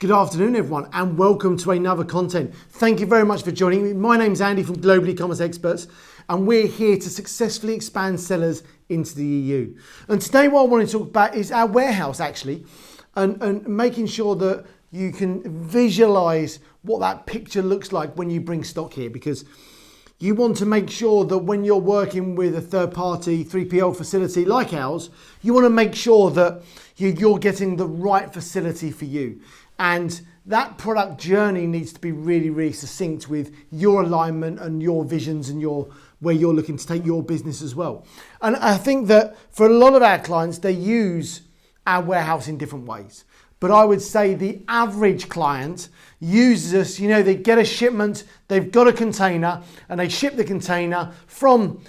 Good afternoon, everyone, and welcome to another content. Thank you very much for joining me. My name's Andy from Global E-commerce Experts, and we're here to successfully expand sellers into the EU. And today what I want to talk about is our warehouse, actually, and making sure that you can visualize what that picture looks like when you bring stock here, because you want to make sure that when you're working with a third-party 3PL facility like ours, you want to make sure that you're getting the right facility for you. And that product journey needs to be really, really succinct with your alignment and your visions and where you're looking to take your business as well. And I think that for a lot of our clients, they use our warehouse in different ways. But I would say the average client uses us, they get a shipment, they've got a container, and they ship the container from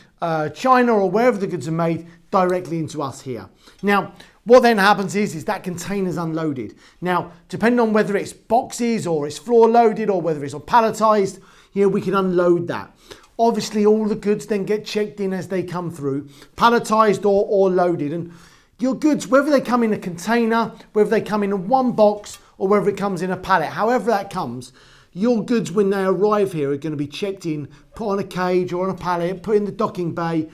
China or wherever the goods are made directly into us here. Now, what then happens is that container's unloaded. Now, depending on whether it's boxes or it's floor loaded or whether it's palletized, we can unload that. Obviously, all the goods then get checked in as they come through, palletized or loaded. And your goods, whether they come in a container, whether they come in one box, or whether it comes in a pallet, however that comes, your goods, when they arrive here, are going to be checked in, put on a cage or on a pallet, put in the docking bay.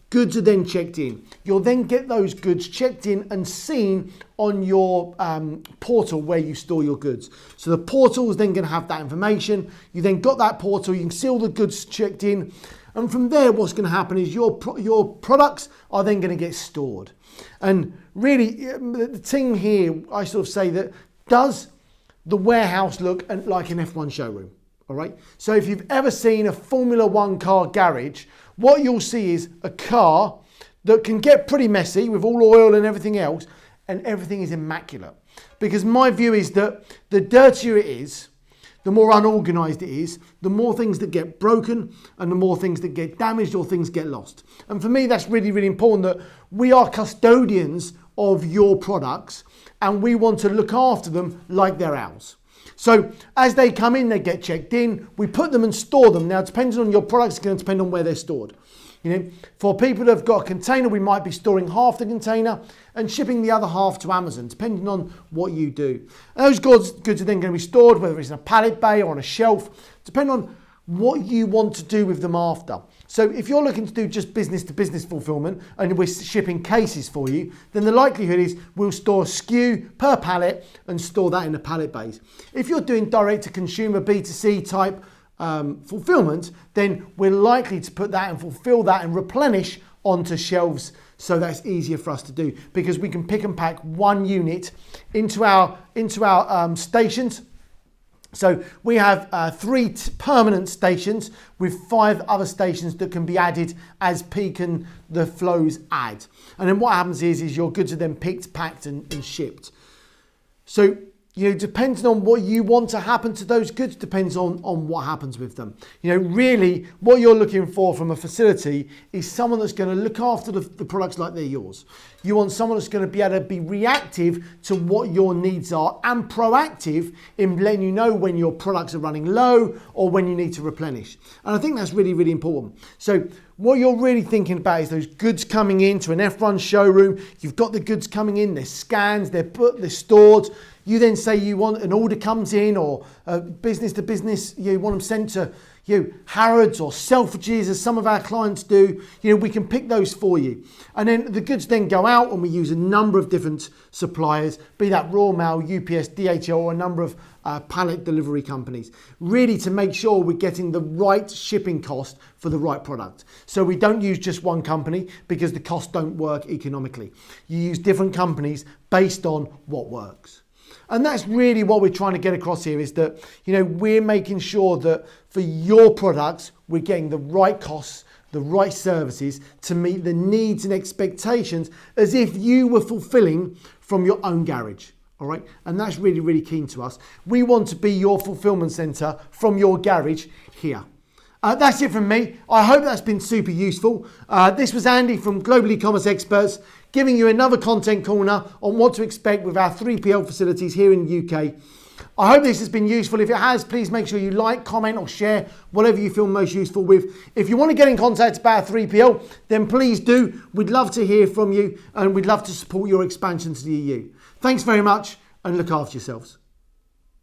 Goods are then checked in. You'll then get those goods checked in and seen on your portal where you store your goods. So the portal is then going to have that information. You then got that portal, you can see all the goods checked in. And from there, what's going to happen is your products are then going to get stored. And really, the thing here, I sort of say that, does the warehouse look like an F1 showroom? All right. So if you've ever seen a Formula One car garage, what you'll see is a car that can get pretty messy with all oil and everything else, and everything is immaculate. Because my view is that the dirtier it is, the more unorganized it is, the more things that get broken and the more things that get damaged or things get lost. And for me, that's really, really important, that we are custodians of your products and we want to look after them like they're ours. So as they come in, they get checked in, we put them and store them. Now, depending on your products, it's going to depend on where they're stored. For people that have got a container, we might be storing half the container and shipping the other half to Amazon, depending on what you do. And those goods are then going to be stored, whether it's in a pallet bay or on a shelf, depending on what you want to do with them after. So if you're looking to do just business-to-business fulfillment and we're shipping cases for you, then the likelihood is we'll store a SKU per pallet and store that in the pallet bays. If you're doing direct-to-consumer B2C type fulfillment, then we're likely to put that and fulfill that and replenish onto shelves, so that's easier for us to do because we can pick and pack one unit into our stations. So we have 3 permanent stations with 5 other stations that can be added as peak and the flows add. And then what happens is your goods are then picked, packed and shipped. So depending on what you want to happen to those goods depends on what happens with them. Really what you're looking for from a facility is someone that's going to look after the products like they're yours. You want someone that's going to be able to be reactive to what your needs are and proactive in letting you know when your products are running low or when you need to replenish. And I think that's really, really important. So what you're really thinking about is those goods coming into an F1 showroom. You've got the goods coming in, they're scanned, they're stored. You then say you want an order comes in or business to business, you want them sent to Harrods or Selfridges, as some of our clients do. We can pick those for you. And then the goods then go out and we use a number of different suppliers, be that Royal Mail, UPS, DHL, or a number of pallet delivery companies, really to make sure we're getting the right shipping cost for the right product. So we don't use just one company because the costs don't work economically. You use different companies based on what works. And that's really what we're trying to get across here, is that, we're making sure that for your products, we're getting the right costs, the right services to meet the needs and expectations as if you were fulfilling from your own garage. All right. And that's really, really keen to us. We want to be your fulfillment center from your garage here. That's it from me. I hope that's been super useful. This was Andy from Global E-commerce Experts, giving you another content corner on what to expect with our 3PL facilities here in the UK. I hope this has been useful. If it has, please make sure you like, comment or share whatever you feel most useful with. If you want to get in contact about 3PL, then please do. We'd love to hear from you and we'd love to support your expansion to the EU. Thanks very much and look after yourselves.